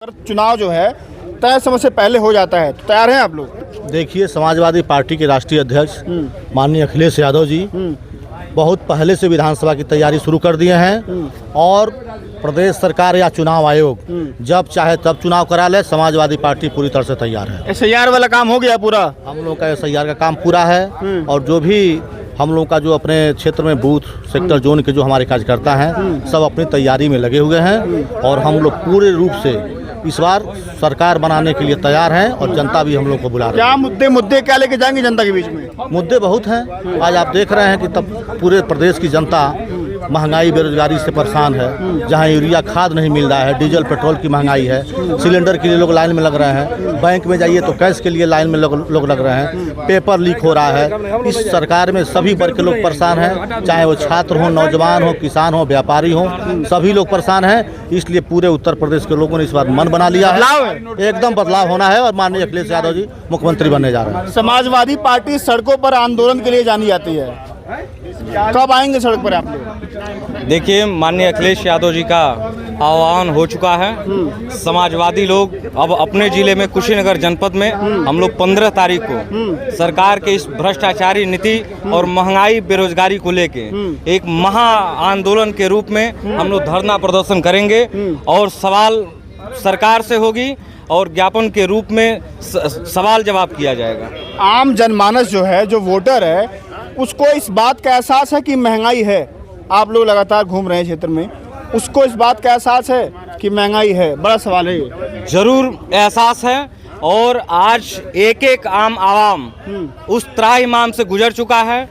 चुनाव जो है तय समय से पहले हो जाता है तो तैयार हैं आप लोग? देखिए, समाजवादी पार्टी के राष्ट्रीय अध्यक्ष माननीय अखिलेश यादव जी बहुत पहले से विधानसभा की तैयारी शुरू कर दिए हैं और प्रदेश सरकार या चुनाव आयोग जब चाहे तब चुनाव करा ले, समाजवादी पार्टी पूरी तरह से तैयार है। SIR वाला काम हो गया पूरा? हम लोग का SIR का काम पूरा है और जो भी हम लोग का जो अपने क्षेत्र में बूथ सेक्टर जोन के जो हमारे कार्यकर्ता हैं सब अपनी तैयारी में लगे हुए हैं और हम लोग पूरे रूप से इस बार सरकार बनाने के लिए तैयार हैं और जनता भी हम लोग को बुला रही है। क्या मुद्दे क्या लेके जाएंगे जनता के बीच में? मुद्दे बहुत हैं। आज आप देख रहे हैं कि तब पूरे प्रदेश की जनता महंगाई बेरोजगारी से परेशान है। जहां यूरिया खाद नहीं मिल रहा है, डीजल पेट्रोल की महंगाई है, सिलेंडर के लिए लोग लाइन में लग रहे हैं, बैंक में जाइए तो कैश के लिए लाइन में लोग लग रहे हैं, पेपर लीक हो रहा है। इस सरकार में सभी वर्ग के लोग परेशान हैं, चाहे वो छात्र हो, नौजवान हो, किसान हो, व्यापारी हो, सभी लोग परेशान हैं। इसलिए पूरे उत्तर प्रदेश के लोगों ने इस बार मन बना लिया है, एकदम बदलाव होना है और माननीय अखिलेश यादव जी मुख्यमंत्री बनने जा रहे हैं। समाजवादी पार्टी सड़कों पर आंदोलन के लिए जानी जाती है, कब आएंगे सड़क पर आप लोग? देखिए, माननीय अखिलेश यादव जी का आह्वान हो चुका है। समाजवादी लोग अब अपने जिले में कुशीनगर जनपद में हम लोग 15 तारीख को सरकार के इस भ्रष्टाचारी नीति और महंगाई बेरोजगारी को लेके एक महा आंदोलन के रूप में हम लोग धरना प्रदर्शन करेंगे और सवाल सरकार से होगी और ज्ञापन के रूप में सवाल जवाब किया जाएगा। आम जनमानस जो है, जो वोटर है, उसको इस बात का एहसास है कि महंगाई है। आप लोग लगातार घूम रहे हैं क्षेत्र में, उसको इस बात का एहसास है कि महंगाई है? बड़ा सवाल है ये। जरूर एहसास है और आज एक एक आम आवाम उस त्राहिमाम से गुजर चुका है।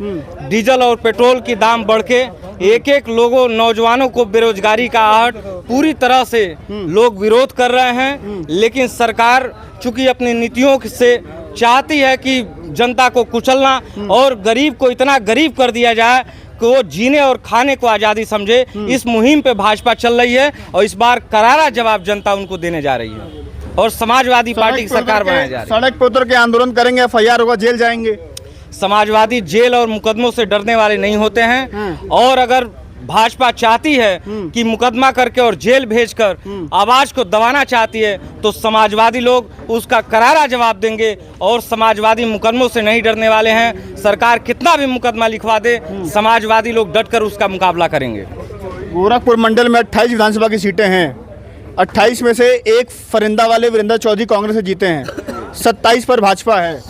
डीजल और पेट्रोल की दाम बढ़ के एक एक लोगों नौजवानों को बेरोजगारी का आहट पूरी तरह से लोग विरोध कर रहे हैं। लेकिन सरकार चूंकि अपनी नीतियों से चाहती है कि जनता को कुचलना और गरीब को इतना गरीब कर दिया जाए कि वो जीने और खाने को आज़ादी समझे, इस मुहिम पे भाजपा चल रही है और इस बार करारा जवाब जनता उनको देने जा रही है और समाजवादी पार्टी की सरकार बनाई जा रही है। सड़क पर उतर के आंदोलन करेंगे, FIR होगा, जेल जाएंगे? समाजवादी जेल और मुकदमों से डरने वाले नहीं होते हैं और अगर भाजपा चाहती है कि मुकदमा करके और जेल भेजकर आवाज को दबाना चाहती है तो समाजवादी लोग उसका करारा जवाब देंगे और समाजवादी मुकदमों से नहीं डरने वाले हैं। सरकार कितना भी मुकदमा लिखवा दे, समाजवादी लोग डटकर उसका मुकाबला करेंगे। गोरखपुर मंडल में 28 विधानसभा की सीटें हैं। 28 में से एक फरिंदा वाले वीरेंद्र चौधरी कांग्रेस से जीते हैं, 27 पर भाजपा है।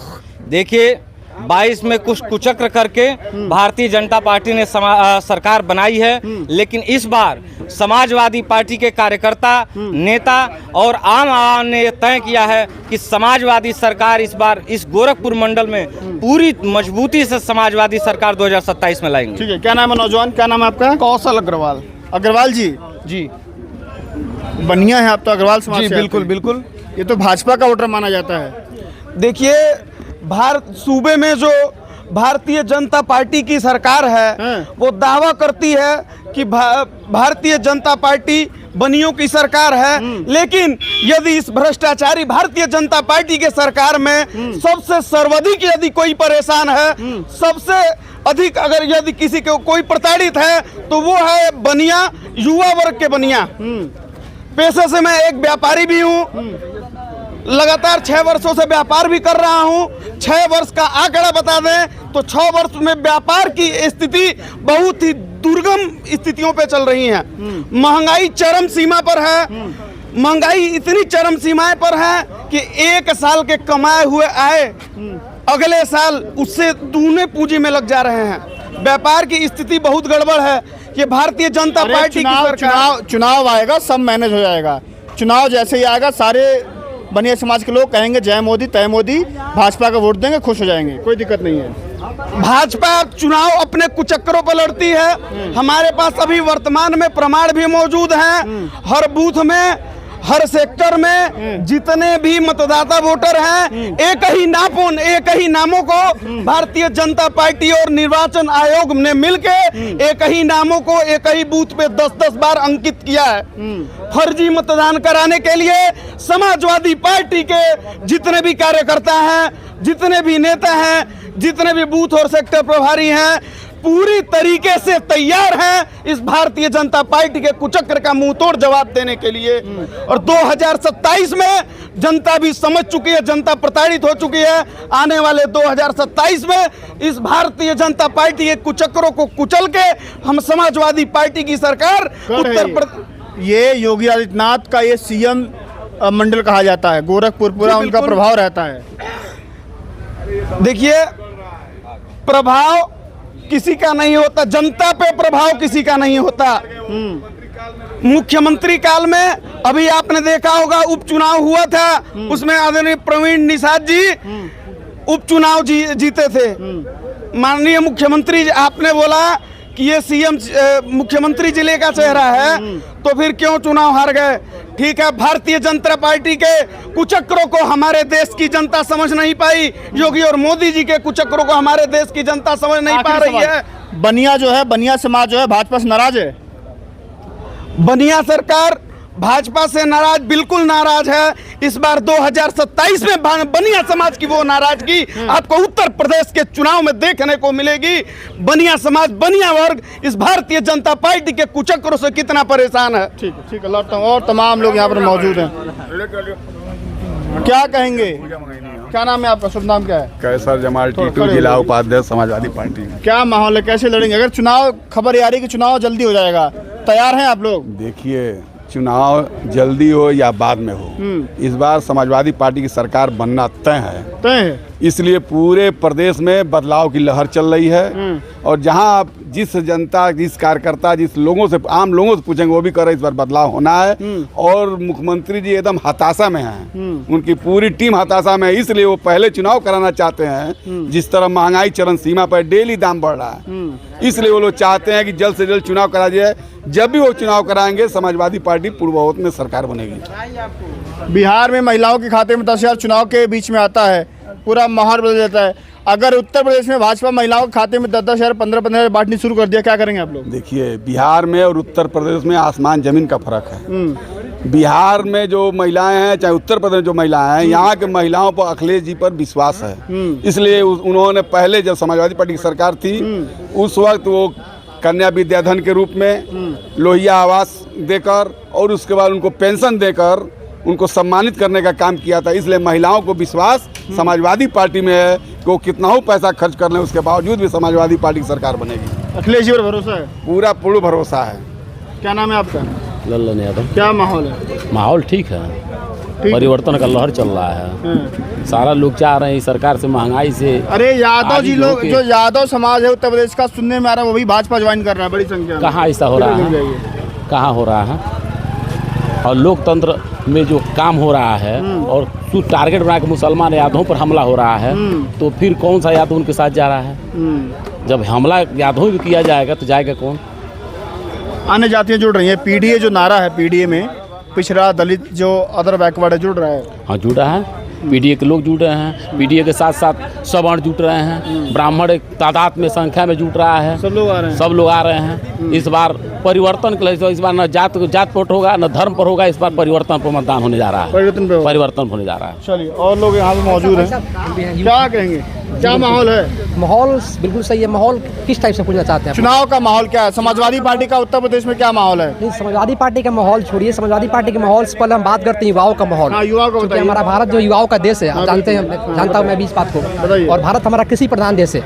देखिए, 22 में कुछ कुचक्र करके भारतीय जनता पार्टी ने सरकार बनाई है, लेकिन इस बार समाजवादी पार्टी के कार्यकर्ता, नेता और आम आवाम ने यह तय किया है कि समाजवादी सरकार इस बार इस गोरखपुर मंडल में पूरी मजबूती से समाजवादी सरकार 2027 में लाएंगे। ठीक है, क्या नाम है नौजवान, क्या नाम है आपका? कौशल अग्रवाल। अग्रवाल जी, जी बढ़िया है आप तो, अग्रवाल समाज से। बिल्कुल बिल्कुल। ये तो भाजपा का वोटर माना जाता है। देखिए, भारत सूबे में जो भारतीय जनता पार्टी की सरकार है वो दावा करती है कि भारतीय जनता पार्टी बनियों की सरकार है, लेकिन यदि इस भ्रष्टाचारी भारतीय जनता पार्टी के सरकार में सबसे सर्वाधिक यदि कोई परेशान है, सबसे अधिक अगर यदि किसी को कोई प्रताड़ित है तो वो है बनिया, युवा वर्ग के बनिया। पेशे से मैं एक व्यापारी भी हूँ, लगातार 6 वर्षों से व्यापार भी कर रहा हूं। 6 वर्ष का आंकड़ा बता दें तो 6 वर्ष में व्यापार की स्थिति बहुत ही दुर्गम स्थितियों पे चल रही है। महंगाई चरम सीमा पर है, महंगाई इतनी चरम सीमाएं पर है कि 1 साल के कमाए हुए आय अगले साल उससे दूने पूंजी में लग जा रहे हैं। व्यापार की स्थिति बहुत गड़बड़ है। ये भारतीय जनता पार्टी की सरकार, चुनाव आएगा, सब मैनेज हो जाएगा। चुनाव जैसे ही आएगा सारे बनिया समाज के लोग कहेंगे जय मोदी तय मोदी, भाजपा का वोट देंगे, खुश हो जाएंगे, कोई दिक्कत नहीं है। भाजपा चुनाव अपने कुचक्रों पर लड़ती है। हमारे पास अभी वर्तमान में प्रमाण भी मौजूद हैं। हर बूथ में, हर सेक्टर में जितने भी मतदाता वोटर हैं, एक ही नामों को भारतीय जनता पार्टी और निर्वाचन आयोग ने मिलके एक ही नामों को एक ही बूथ पे 10-10 बार अंकित किया है। फर्जी मतदान कराने के लिए समाजवादी पार्टी के जितने भी कार्यकर्ता हैं, जितने भी नेता हैं, जितने भी बूथ और सेक्टर प्रभारी हैं, पूरी तरीके से तैयार हैं इस भारतीय जनता पार्टी के कुचक्र का मुंह तोड़ जवाब देने के लिए। और 2027 में जनता भी समझ चुकी है, जनता प्रताड़ित हो चुकी है। आने वाले 2027 में इस भारतीय जनता पार्टी के कुचक्रों को कुचल के हम समाजवादी पार्टी की सरकार उत्तर प्रदेश। ये योगी आदित्यनाथ का ये सीएम मंडल कहा जाता है, गोरखपुर पूरा उनका प्रभाव रहता है। देखिए, प्रभाव किसी का नहीं होता, जनता पे प्रभाव किसी का नहीं होता। मुख्यमंत्री काल में अभी आपने देखा होगा उपचुनाव हुआ था, उसमें आदरणीय प्रवीण निषाद जी उपचुनाव जीते थे। माननीय मुख्यमंत्री, आपने बोला कि ये सीएम मुख्यमंत्री जिले का चेहरा है, तो फिर क्यों चुनाव हार गए? ठीक है, भारतीय जनता पार्टी के कुचक्रों को हमारे देश की जनता समझ नहीं पाई, योगी और मोदी जी के कुचक्रों को हमारे देश की जनता समझ नहीं पा रही है। बनिया जो है, बनिया समाज जो है भाजपा से नाराज है। बनिया सरकार भाजपा से नाराज, बिल्कुल नाराज है। इस बार 2027 में बनिया समाज की वो नाराजगी आपको उत्तर प्रदेश के चुनाव में देखने को मिलेगी। बनिया समाज, बनिया वर्ग इस भारतीय जनता पार्टी के कुचक्रों से कितना परेशान है। ठीक है, लौटता हूँ। और तमाम लोग यहाँ पर मौजूद हैं, क्या कहेंगे? क्या नाम है आपका? शुभ नाम क्या है? कैसर जमाल टीटू, जिला उपाध्यक्ष समाजवादी पार्टी। क्या माहौल है, कैसे लड़ेंगे? अगर चुनाव, खबर आ रही है कि चुनाव जल्दी हो जाएगा, तैयार हैं आप लोग? देखिए, चुनाव जल्दी हो या बाद में हो, इस बार समाजवादी पार्टी की सरकार बनना तय है। इसलिए पूरे प्रदेश में बदलाव की लहर चल रही है। और जहां आप जिस जनता, जिस कार्यकर्ता, जिस लोगों से, आम लोगों से पूछेंगे, वो भी कह रहे इस बार बदलाव होना है। और मुख्यमंत्री जी एकदम हताशा में हैं, उनकी पूरी टीम हताशा में है। इसलिए वो पहले चुनाव कराना चाहते हैं। जिस तरह महंगाई चरम सीमा पर, डेली दाम बढ़ रहा है, इसलिए वो लोग चाहते हैं कि जल्द से जल्द चुनाव करा जाए। जब भी वो चुनाव कराएंगे, समाजवादी पार्टी पूर्ववत में सरकार बनेगी। बिहार में महिलाओं के खाते में 10,000 चुनाव के बीच में आता है, पूरा माहौल बदल जाता है। अगर उत्तर प्रदेश में भाजपा महिलाओं के खाते में 10,000, 15,000 बांटनी शुरू कर दिया, क्या करेंगे आप लोग? देखिए, बिहार में और उत्तर प्रदेश में आसमान जमीन का फर्क है। बिहार में जो महिलाएं हैं, चाहे उत्तर प्रदेश में जो महिलाएं हैं, यहाँ के महिलाओं पर अखिलेश जी पर विश्वास है। इसलिए उन्होंने पहले, जब समाजवादी पार्टी की सरकार थी, उस वक्त वो कन्या विद्याधन के रूप में लोहिया आवास देकर और उसके बाद उनको पेंशन देकर उनको सम्मानित करने का काम किया था। इसलिए महिलाओं को विश्वास समाजवादी पार्टी में है कि वो कितना हो पैसा खर्च कर लें, उसके बावजूद भी समाजवादी पार्टी की सरकार बनेगी। अखिलेश जी पर भरोसा है? पूरा भरोसा है। क्या नाम है आपका? लल्लन यादव। क्या माहौल है? माहौल ठीक है, परिवर्तन का लहर चल रहा है। सारा लोग चाह रहे हैं इस सरकार से, महंगाई से। अरे यादव जी लोग, जो यादव समाज है उत्तर प्रदेश का, सुनने में आ रहा है वो भी भाजपा ज्वाइन कर रहा है बड़ी संख्या में। कहाँ ऐसा हो रहा है? कहाँ हो रहा है? और लोकतंत्र में जो काम हो रहा है और टारगेट बना के मुसलमान यादवों पर हमला हो रहा है, तो फिर कौन सा यादव उनके साथ जा रहा है? जब हमला यादवों भी किया जाएगा तो जाएगा कौन? अन्य जातियाँ जुड़ रही हैं। पीडीए जो नारा है, पीडीए में पिछड़ा, दलित, जो अदर बैकवर्ड है, जुड़ रहा है। हाँ, जुड़ा है। पीडीए के लोग जुड़ रहे हैं, पीडीए के साथ साथ सवर्ण जुट रहे हैं, ब्राह्मण एक तादाद में, संख्या में जुट रहा है। सब लोग आ रहे हैं, सब लोग आ रहे हैं। इस बार परिवर्तन के लिए, इस बार न जात पर होगा, न धर्म पर होगा, इस बार परिवर्तन पर मतदान होने जा रहा है। परिवर्तन होने जा रहा है। चलिए, और लोग यहाँ पे मौजूद हैं, क्या कहेंगे? क्या माहौल है? माहौल बिल्कुल सही है। माहौल किस टाइप से पूछना चाहते हैं? चुनाव का माहौल क्या है? समाजवादी पार्टी का उत्तर प्रदेश में क्या माहौल है? नहीं, समाजवादी पार्टी का माहौल छोड़िए, समाजवादी पार्टी के माहौल से पहले हम बात करते हैं युवाओं का माहौल। युवाओं को बताइए। हमारा भारत जो युवाओं का देश है, आप जानते हैं, जानता हूँ मैं भी इस बात को। और भारत हमारा कृषि प्रधान देश है।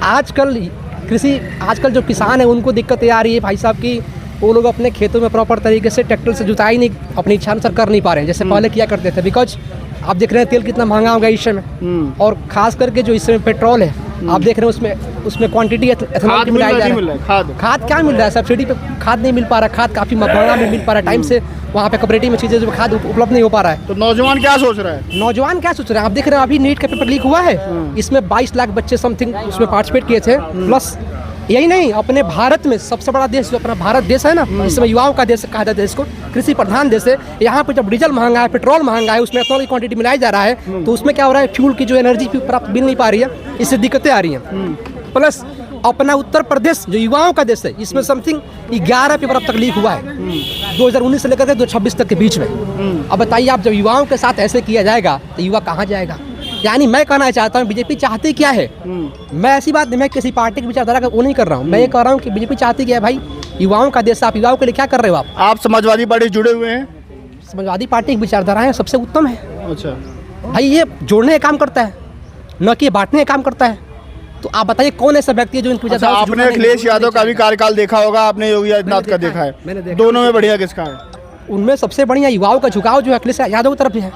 आजकल जो किसान है उनको दिक्कत ये आ रही है भाई साहब की वो लोग अपने खेतों में प्रॉपर तरीके से ट्रैक्टर से जुताई नहीं, अपनी इच्छा अनुसार कर नहीं पा रहे हैं जैसे पहले किया करते थे। बिकॉज आप देख रहे हैं तेल कितना महंगा हो गया इस समय, और खास करके जो इस समय पेट्रोल है आप देख रहे हैं उसमें क्वांटिटी एथेनॉल की मिलाई जा रही है। खाद क्या मिल रहा है? सब्सिडी पे खाद नहीं मिल पा रहा, खाद काफ़ी महंगा भी मिल पा रहा है, टाइम से वहाँ पे कोऑपरेटिव में चीज़ें जो खाद उपलब्ध नहीं हो पा रहा है। तो नौजवान क्या सोच रहा है? नौजवान क्या सोच रहे हैं? आप देख रहे हैं अभी नीट का पेपर लीक हुआ है, इसमें 22 लाख बच्चे समथिंग उसमें पार्टिसिपेट किए थे। प्लस यही नहीं, अपने भारत में सबसे बड़ा देश जो अपना भारत देश है ना, इसमें युवाओं का देश कहा जाता है इसको, कृषि प्रधान देश है। यहाँ पे जब डीजल महंगा है, पेट्रोल महंगा है, उसमें एथेनॉल की क्वांटिटी मिलाई जा रहा है, तो उसमें क्या हो रहा है, फ्यूल की जो एनर्जी प्राप्त मिल नहीं पा रही है, इससे दिक्कतें आ रही हैं। प्लस अपना उत्तर प्रदेश जो युवाओं का देश है, इसमें समथिंग 11 पेपर अब तक लीक हुआ है 2019 से लेकर के 2026 तक के बीच में। अब बताइए, आप जब युवाओं के साथ ऐसे किया जाएगा तो युवा कहाँ जाएगा? यानी मैं कहना चाहता हूँ बीजेपी चाहती क्या है। मैं ऐसी बात नहीं, मैं किसी पार्टी की विचारधारा का वो नहीं कर रहा हूँ। मैं ये कह रहा हूँ कि बीजेपी चाहती क्या है भाई, युवाओं का देश, आप युवाओं के लिए क्या कर रहे हो आप समाजवादी पार्टी से जुड़े हुए हैं? समाजवादी पार्टी की विचारधाराएं सबसे उत्तम है अच्छा भाई, ये जोड़ने का काम करता है न कि बांटने का काम करता है। तो आप बताइए कौन ऐसा व्यक्ति है जो इनकी विचारधारा से आपने जुड़ा नहीं? अखिलेश यादव का भी कार्यकाल देखा होगा, आपने योगी आदित्यनाथ का देखा मैंने है, देखा। दोनों में बढ़िया किसका है? उनमें सबसे बढ़िया युवाओं का झुकाव जो है अखिलेश यादव की तरफ है।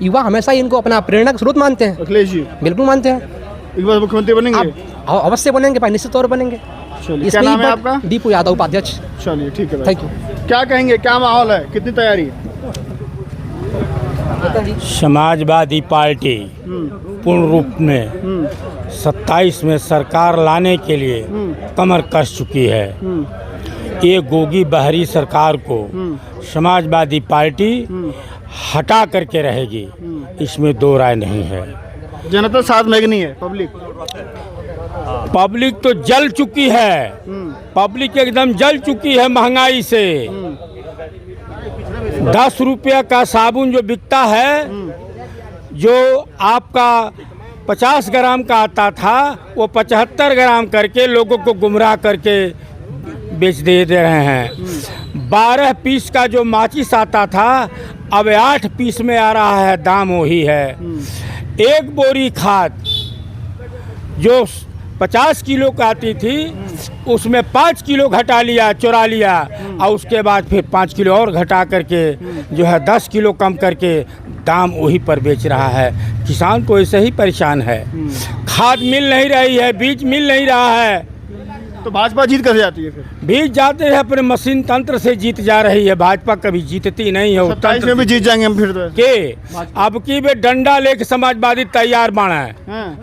युवा हमेशा ही इनको अपना प्रेरणा का स्रोत मानते हैं। अखिलेश जी बिल्कुल मानते हैं। एक बार मुख्यमंत्री बनेंगे? आप अवश्य बनेंगे भाई, निश्चित तौर पर बनेंगे। चलिए, क्या नाम है आपका? दीपू यादव, उपाध्यक्ष। चलिए ठीक है भाई। Thank you. क्या कहेंगे, क्या माहौल है, कितनी तैयारी? समाजवादी पार्टी पूर्ण रूप में 27 में सरकार लाने के लिए कमर कस चुकी है। ये गोगी बहरी सरकार को समाजवादी पार्टी हटा करके रहेगी, इसमें दो राय नहीं है। जनता साथ में नहीं है, पब्लिक तो जल चुकी है, पब्लिक एकदम जल चुकी है महंगाई से। 10 रुपये का साबुन जो बिकता है, जो आपका 50 ग्राम का आता था, वो 75 ग्राम करके लोगों को गुमराह करके बेच दे रहे हैं। 12 पीस का जो माचिस आता था, अब 8 पीस में आ रहा है, दाम वही है। एक बोरी खाद जो 50 किलो का आती थी, उसमें 5 किलो घटा लिया, चुरा लिया, और उसके बाद फिर 5 किलो और घटा करके जो है 10 किलो कम करके दाम वही पर बेच रहा है। किसान तो ऐसे ही परेशान है, खाद मिल नहीं रही है, बीज मिल नहीं रहा है। तो भाजपा जीत कैसे जाती है फिर? बीज जाते हैं अपने मशीन तंत्र से जीत जा रही है, भाजपा कभी जीतती नहीं है। 27 में भी जीत जाएंगे हम फिर तो। के अब की बे डंडा लेके समाजवादी तैयार बाना है,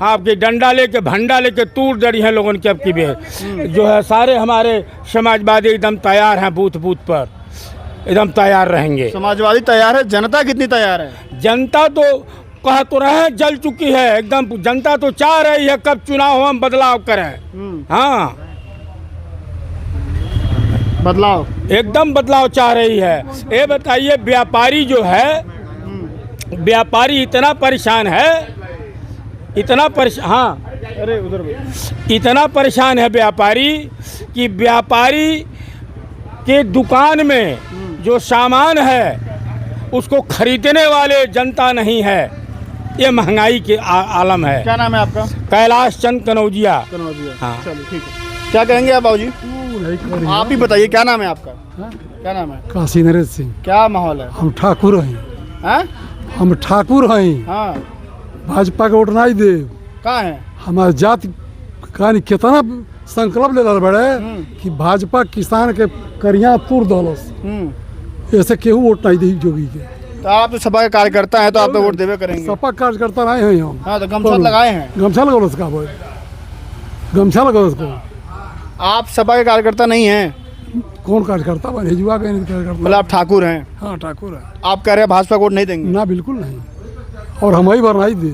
आपके डंडा लेके भंडा लेके तूर डरी है लोगों की। अब की बे जो है सारे हमारे समाजवादी एकदम तैयार हैं, बूथ बूथ पर एकदम तैयार रहेंगे। समाजवादी तैयार है, जनता कितनी तैयार है? जनता तो कह तो रहे हैं जल चुकी है एकदम, जनता तो चाह रही है कब चुनाव हो, हम बदलाव करें। हाँ, बदलाव, एकदम बदलाव चाह रही है। ये बताइए, व्यापारी जो है, व्यापारी इतना परेशान है, इतना परेशान, हाँ अरे उधर इतना परेशान है व्यापारी कि व्यापारी के दुकान में जो सामान है उसको खरीदने वाले जनता नहीं है। ये महंगाई के आलम है। क्या नाम है आपका? कैलाश चंद कनौजिया। हाँ चलिए ठीक है। क्या कहेंगे आप बाबू जी? आप ही बताइए, क्या नाम है आपका? क्या नाम है? काशी नरेश सिंह। क्या माहौल है? हम ठाकुर हैं। हम ठाकुर हैं। हाँ, भाजपा के वोट नहीं दे। कहाँ है? हमारे जाति कहानी कितना संकल्प ले रहा बड़े कि भाजपा किसान के करिया तूर दौलस, ऐसे केहू वोट नहीं दी जोगी के। तो आप तो सपा के कार्यकर्ता हैं, तो आप तो वोट देवे करेंगे। सपा कार्यकर्ता नहीं है हम। हाँ, तो गमछा लगाए हैं। गमछा लगो उसका, गमछा लगो उसको। आप सपा के कार्यकर्ता नहीं हैं? कौन कार्यकर्ता बने? जुआ के कार्यकर्ता। मतलब आप ठाकुर हैं? हाँ ठाकुर है। आप कह रहे हैं भाजपा को वोट नहीं देंगे? ना, बिल्कुल नहीं। और हम ही बार नहीं दे।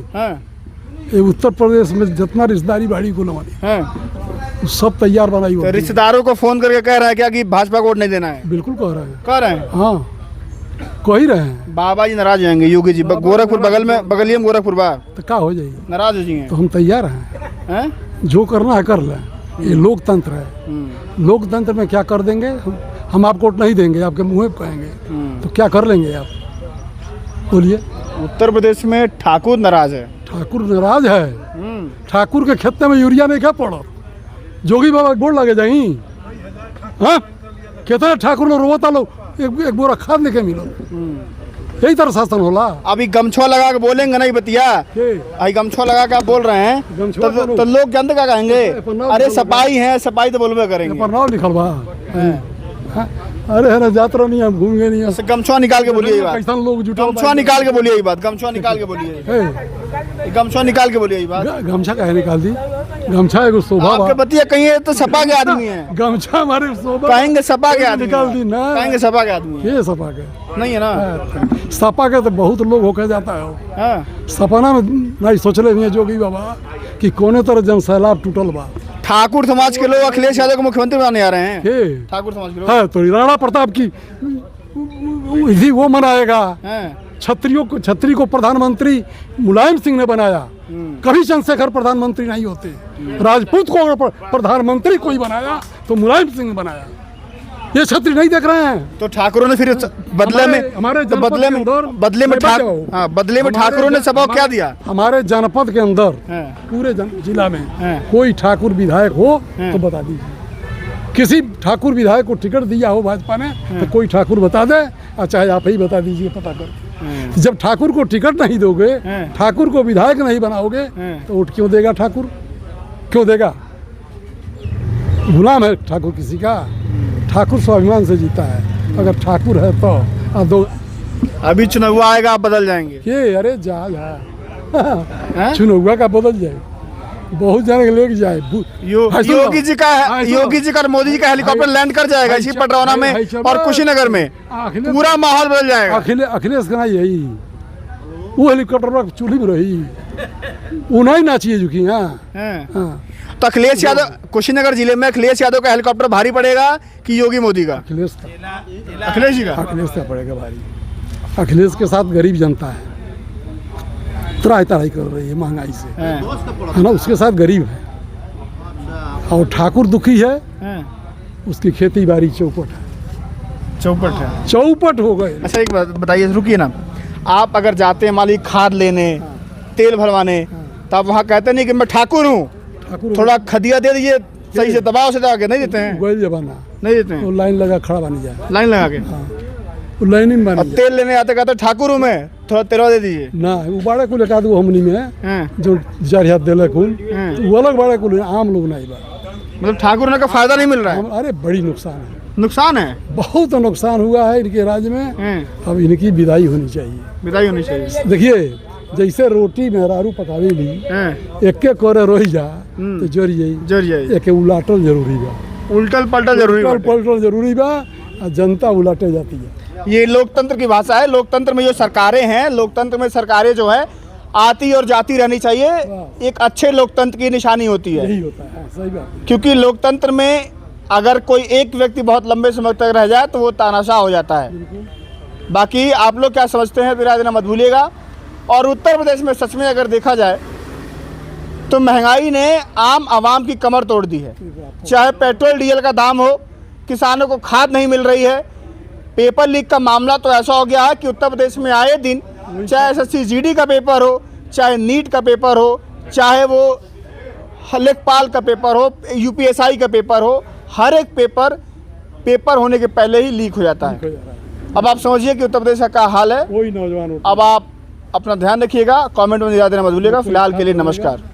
ये उत्तर प्रदेश में जितना रिश्तेदारी बाड़ी को लवानी सब तैयार बनाई हुई। तो रिश्तेदारों को फोन करके कह रहा है क्या कि भाजपा को वोट नहीं देना है? बिल्कुल कह रहे हैं। कह रहे हैं? हाँ, कह ही रहे हैं। बाबा जी नाराज होंगे, योगी जी गोरखपुर बगल में, बगलिए में गोरखपुर बा, तो क्या हो जाएगी? नाराज हो जाएंगे। तो हम तैयार हैं, जो करना है कर लें। ये लोकतंत्र है। लोकतंत्र में क्या कर देंगे हम आपको वोट नहीं देंगे, आपके मुँह पे कहेंगे, तो क्या कर लेंगे आप बोलिए? उत्तर प्रदेश में ठाकुर नाराज है। ठाकुर नाराज है। ठाकुर के खेत में यूरिया नहीं खा पड़ा, जोगी बाबा बोर्ड लगे जाई। हाँ, कितने ठाकुर लोग रोता लोग एक बोरा खाद लेके मिलो। यही तरह शासन होला। अभी गमछुआ लगा के बोलेंगे नहीं बतिया, अभी गमछुआ लगा के आप बोल रहे हैं, तो लोग जनता क्या कहेंगे? अरे सपाई है, सपाई तो बोलबे करेंगे। पर नाम लिखल बा। अरे है ना, यात्रा नहीं, हम घूमेंगे नहीं। गमछुआ निकाल के बोलिए बात। लोग जुटा, गमछुआ निकाल के बोलिए बात। गमछुआ निकाल के बोलिए, गमछुआ निकाल के बोलिए बात। गमछा काहे निकाल दी? गमछा एगो शोभा आपके बतिया कहिए तो सपा के आदमी है। गमछा हमारे शोभा कहेंगे सपा के आदमी निकाल दी ना, कहेंगे सपा के आदमी ये सपा के नहीं है ना। सपा के तो बहुत लोग होके जाता है। सपना में नहीं सोचले नहीं जोगी बाबा कि कोने तरह जन सैलाब टूटल बा। ठाकुर समाज के लोग अखिलेश यादव को मुख्यमंत्री बनाने आ रहे हैं। ठाकुर समाज के लोग है तो राणा प्रताप की विधि वो मनाएगा, छत्री को प्रधानमंत्री मुलायम सिंह ने बनाया, कभी चंद्रशेखर प्रधानमंत्री नहीं होते। राजपूत को अगर प्रधानमंत्री कोई बनाया तो मुलायम सिंह ने बनाया। ये छत्री नहीं देख रहे हैं। तो ठाकुरों ने फिर बदले में ठाकुरों ने सबक क्या दिया? हमारे जनपद के अंदर पूरे जिला में कोई ठाकुर विधायक हो तो बता दीजिए। किसी ठाकुर विधायक को टिकट दिया हो भाजपा ने तो कोई ठाकुर बता दे, और चाहे आप ही बता दीजिए पता कर। जब ठाकुर को टिकट नहीं दोगे, ठाकुर को विधायक नहीं बनाओगे तो वोट क्यों देगा ठाकुर? क्यों देगा? गुलाम है ठाकुर किसी का? ठाकुर स्वाभिमान से जीता है। अगर ठाकुर है तो अब दो अभी चुनाव आएगा, आप बदल जाएंगे? ये अरे जा चुनाव का बदल जाए, बहुत जगह लेके जाए। योगी जी का और मोदी जी का हेलीकॉप्टर लैंड कर जाएगा इसी पटरौना में और कुशीनगर में, पूरा माहौल बदल जाएगा। अखिलेश का यही वो हेलीकॉप्टर चूल्ही में रही, वो नहीं नाचिए झुकी। तो अखिलेश यादव, कुशीनगर जिले में अखिलेश यादव का हेलीकॉप्टर भारी पड़ेगा कि योगी मोदी का? अखिलेश जी का पड़ेगा भारी। अखिलेश के साथ गरीब जनता है, त्राही कर रही है महंगाई से, है ना। उसके साथ गरीब है और ठाकुर दुखी है, उसकी खेती बाड़ी चौपट हो गए। अच्छा एक बात बताइए, रुकिए ना, आप अगर जाते हैं मालिक खाद लेने, तेल भरवाने, तो आप वहाँ कहते नहीं कि मैं ठाकुर हूँ, थोड़ा खदिया दे दीजिए सही से, दबाव से दबा के नहीं देते हैं? जमाना नहीं देते हैं, लाइन लगा खड़ा बनी जाए, लाइन लगा के लाइन में तेल लेने आते कहते ठाकुर हूँ मैं, थोड़ा तेरवा दे दीजिए ना। वो बाड़े कुल एक आदमी हमनी में जो 4,000 दिले कुल, वो अलग बाड़े कुल, आम लोग नहीं बा। मतलब ठाकुर होने का फायदा नहीं मिल रहा है? अरे बड़ी नुकसान है, नुकसान है, बहुत नुकसान हुआ है इनके राज्य में। अब इनकी विदाई होनी चाहिए। देखिए जैसे रोटी मेहरारू पकावे ली, एक करे रोही जा तो जर जाई, एक उलाटल जरूरी बा, उल्टल पलटल जरूरी बा, जनता उलाटे जाती है। ये लोकतंत्र की भाषा है। लोकतंत्र में जो सरकारें हैं, लोकतंत्र में सरकारें जो है आती और जाती रहनी चाहिए, एक अच्छे लोकतंत्र की निशानी होती है। यही होता है, सही बात। क्योंकि लोकतंत्र में अगर कोई एक व्यक्ति बहुत लंबे समय तक रह जाए तो वो तानाशाह हो जाता है। बाकी आप लोग क्या समझते हैं मेरा देना मत भूलिएगा। और उत्तर प्रदेश में सच में अगर देखा जाए तो महंगाई ने आम आवाम की कमर तोड़ दी है। चाहे पेट्रोल डीजल का दाम हो, किसानों को खाद नहीं मिल रही है, पेपर लीक का मामला तो ऐसा हो गया है कि उत्तर प्रदेश में आए दिन, चाहे SSC GD का पेपर हो, चाहे नीट का पेपर हो, चाहे वो लेखपाल का पेपर हो, UPSI का पेपर हो, हर एक पेपर होने के पहले ही लीक हो जाता है। अब आप समझिए कि उत्तर प्रदेश का क्या हाल है। कोई नौजवान अब आप अपना ध्यान रखिएगा, कमेंट में जरा देना मत भूलिएगा। फिलहाल के लिए नमस्कार।